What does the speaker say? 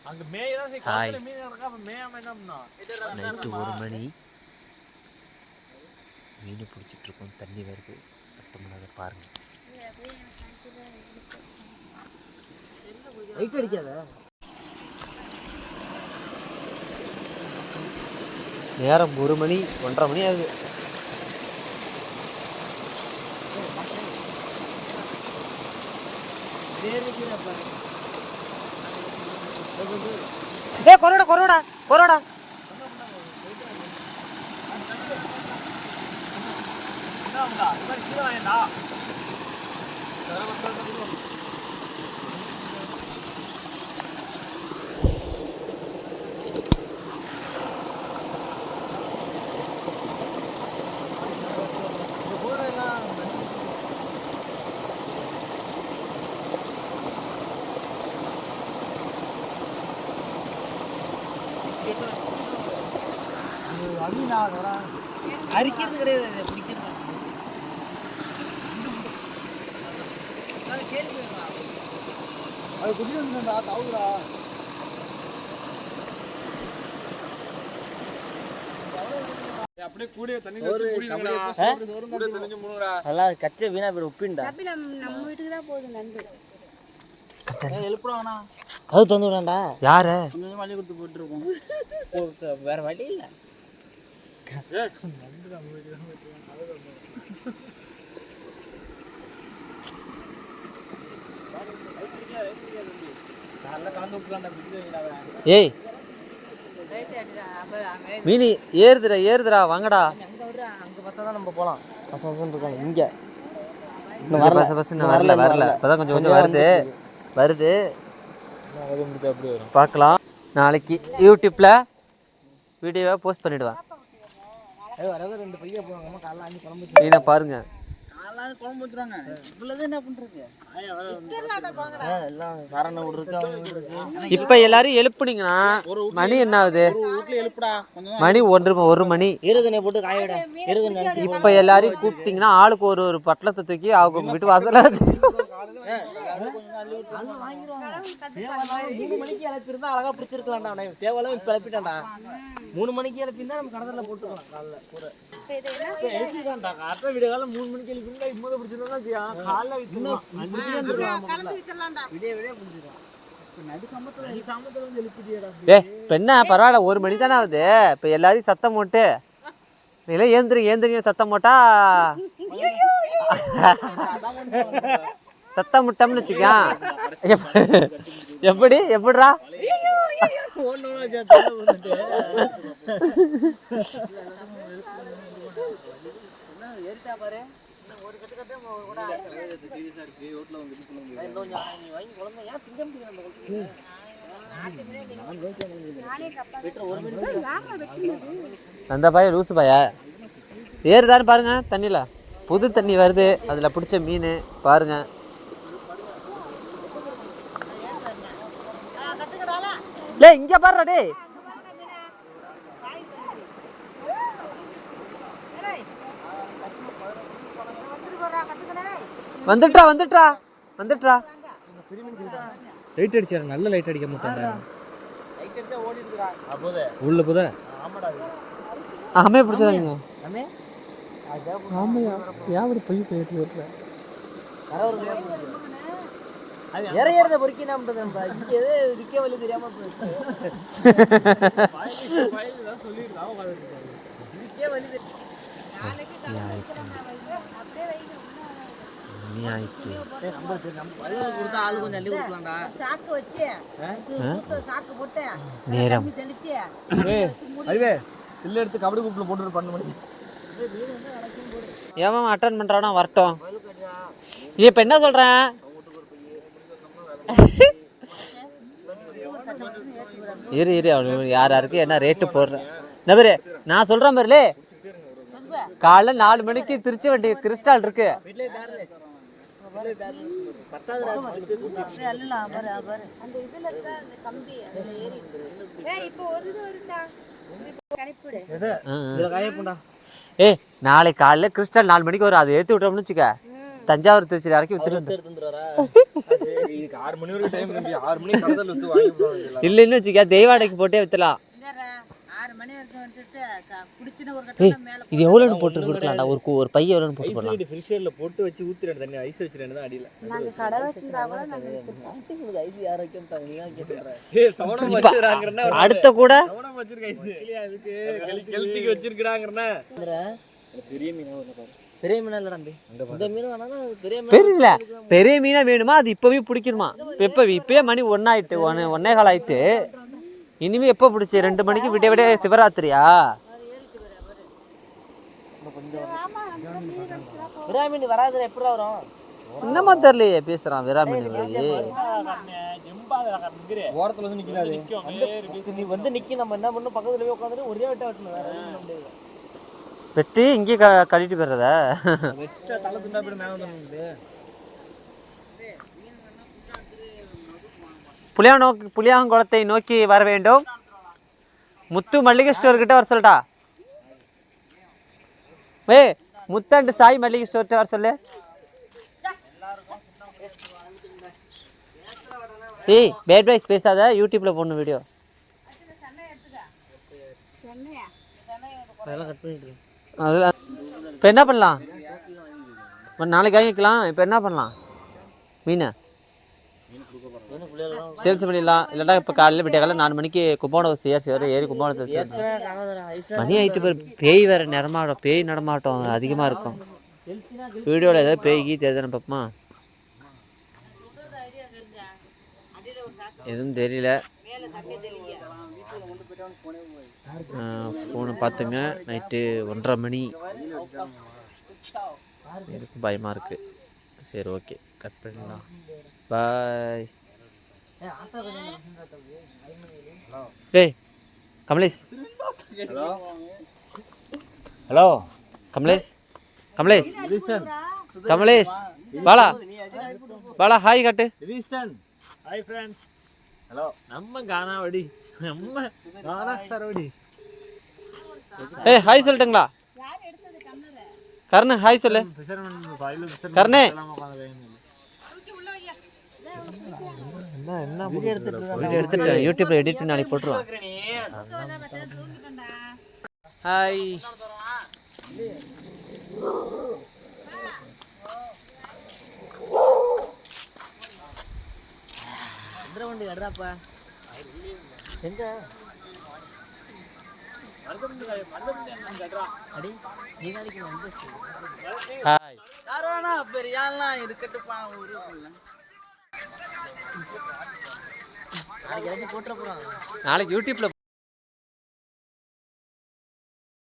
Hi, night 1 மணி, மீன் பிடிச்சிட்ருக்கோம். தண்ணி வருது, சத்தமில்லாத பாருங்க. லைட் அடிக்காத. நேரம் 1 மணி 1:30 மணி ஆகுது. ஏ கொரோடா கொரோடா கொரோடா அரிக்கிறது கிடையாது, பிடிக்கிறது. அது குடி வந்துடா தவுடா. அப்படியே கூடிய தண்ணி நல்லா கச்சை வீணா போய் உப்பிண்டா. நம்ம வீட்டுக்கு தான் போகுது நண்டு. எழுப்புறாங்கண்ணா, அது தந்து விடாண்டா. யார கொஞ்சம் வழி கொடுத்து போட்டுருக்கோம், வேற வழி இல்லை. ஏய் மீன் ஏறுதுடா ஏறுதுடா, வாங்கடா. அங்கே பார்த்தா தான் நம்ம போகலாம். இருக்கோம் இங்கே வரல வரல. இப்போதான் கொஞ்சம் கொஞ்சம் வருது. பார்க்கலாம். நாளைக்கு யூடியூப்பில் வீடியோவை போஸ்ட் பண்ணிவிடுவேன். மீனை பாருங்க. இப்ப எல்லாரும் எழுப்புனீங்கன்னா மணி என்ன ஆகுது? மணி 1 மணி. இப்ப எல்லாரையும் கூப்பிட்டீங்கன்னா ஆளுக்கு ஒரு பட்டலத்தை தூக்கி அவங்க வீட்டு வாசல்ல அழகா பிடிச்சிருக்கலாம்டா. சேவலும் இப்ப எழுப்பிட்டான்டா. 3 மணிக்கு எழுப்பினா நம்ம கடற்கரை போட்டுக்கலாம். காலைல கூட வீடியோ காலம் 3 மணிக்கு எழுப்பினா இப்போத பிடிச்சிருந்தா என்ன பரவாயில்ல. 1 மணி தானே ஆகுது. இப்ப எல்லாரையும் சத்தம் போட்டு ஏந்திரி சத்தம் போட்டா சத்தம் முட்டம்னு வச்சுக்க. எப்படிடா அந்த பையன் லூசு பையா ஏறுதான்னு பாருங்க. தண்ணியில புது தண்ணி வருது, அதுல பிடிச்ச மீன் பாருங்க. இங்க பாருடா டேய். வந்துட்டா. லைட் அடிச்சாரு. நல்ல லைட் அடிக்க மாட்டாங்க. உள்ள போத ஆமே பிடிச்சாங்க. இறையறத பொறுக்கி நம்ம இங்கே விற்க வழி தெரியாம நேரம் எடுத்து கபடி குப்பில் போட்டு 12 மணிக்கு ஏன் அட்டன் பண்றானா வரட்டும். இப்ப என்ன சொல்றேன், இரு யாருக்கு என்ன ரேட்டு போடுறேன். நபரு நான் சொல்றேன் பாருலே, காலைல 4 மணிக்கு திருச்சி வண்டி கிறிஸ்டால் இருக்கு. நாளைக்கு காலைல கிறிஸ்டால் 4 மணிக்கு வரும். அதை ஏற்றி விட்டோம்னு வச்சுக்க, தஞ்சாவூர் திருச்சி வரைக்கும் வித்துட்டு இதுக்கு 6 மணி வரைக்கும் டைம் இருக்கு. 6 மணிக்கு கடத்தல் வித்து வாங்கி போடுவாங்க. இல்லைன்னு வச்சுக்க தெய்வாடைக்கு போட்டே வித்துலாம். இது எவ்வளோன்னு போட்டு கொடுக்கலாம்டா? ஒரு பைய எவ்வளோன்னு போட்டு போடலாம்? ஃப்ரிட்ஜர்ல போட்டு வச்சு ஊத்துறேன் தண்ணி ஐஸ் வச்சிரேன்னு தான் அடியில. நாங்க கடை வச்சிருந்தா கூட நாங்க வித்துறோம். ஐஸ் யார வைக்கறாங்க? நீங்க கேக்குறீங்க. ஏய் தவணை வச்சிராங்கறனா அடுத்த கூட தவணை வச்சிருக்க ஐஸ். இல்லையா அதுக்கு கெல்திக்கு வச்சிருக்காங்கறனா. பெரிய மீனா ஒண்ணு பாரு. பெரிய மீனா இல்ல தம்பி. இந்த மீன் வேணானா பெரிய மீன். பெரிய பெரிய மீனா வேணுமா? அது இப்பவே பிடிக்குமா? இப்பவே மணி 1 ஆயிட்டு 1 கால் ஆயிட்டு. இனிமே எப்போ பிடிச்சி 2 மணிக்கு விட விட சிவராத்திரியா? விராமீன் வராது எப்படா வரும்? என்னமா தெரியலையே பேசுறான் விராமீன் ஓரத்துல வந்து நிக்கிறாரு. நீ வந்து நிக்கி நம்ம என்ன பண்ணணும் பக்கத்துல போய் உட்கார்ந்து ஒரே வெட்ட வெட்டணும். வெட்டி இங்கே கழிட்டு போயிடுறதா? வெட்ட தலை துண்டா போய் மேல வந்து புளியாங்குளத்தை நோக்கி வர வேண்டும். முத்து மல்லிகை ஸ்டோர் கிட்ட வர சொல்லிட்டா. முத்தண்டு சாய் மல்லிகை ஸ்டோர் வர சொல்லு. பேட் பாய்ஸ் பேசாத, யூடியூப்ல போடணும் வீடியோ. இப்போ என்ன பண்ணலாம்? நாளைக்கு வாங்கிக்கலாம். இப்போ என்ன பண்ணலாம்? மீனை சேல்ஸ் பண்ணிடலாம். இல்லைன்னா இப்போ காலையில் விட்டியாக்கால 4 மணிக்கு கும்போணம் ஏறி கும்போணத்தை மணி ஆகிட்டு பேர். பேய் வேறு நடமாட்டம், பேய் நடமாட்டம் அதிகமாக இருக்கும். வீடியோவில் ஏதாவது பேய்கி தெரியுதானே பார்ப்போமா? எதுவும் தெரியல. ஃபோனை பார்த்துங்க. நைட்டு 1:30 மணி. எனக்கு பயமாக இருக்குது. சரி ஓகே கட் பண்ணிடலாம். பாய். டேய் கமலேஷ். ஹலோ கமலேஷ். கமலேஷ் பாலா ஹாய் காட்டு. Hi friends. ஹலோ நம்ம கானாவடி நம்ம கானா சரவடி. ஹாய் சொல்லட்டுங்களா? கர்ண ஹாய் சொல்லு. கர்ணே வீடியோ எடுத்துட்டு யூடியூப்ல எடிட் பண்ணி நாளைக்கு போட்டுருவான். ஹாய். வண்டி எடுறாப்பா எங்க ஹாய். யாரோனா பெரிய ஆள்லாம் இருக்கட்டுப்பா ஊருக்குள்ள. நாளைக்கு போட்டுற போறாங்க. நாளைக்கு யூடியூப்ல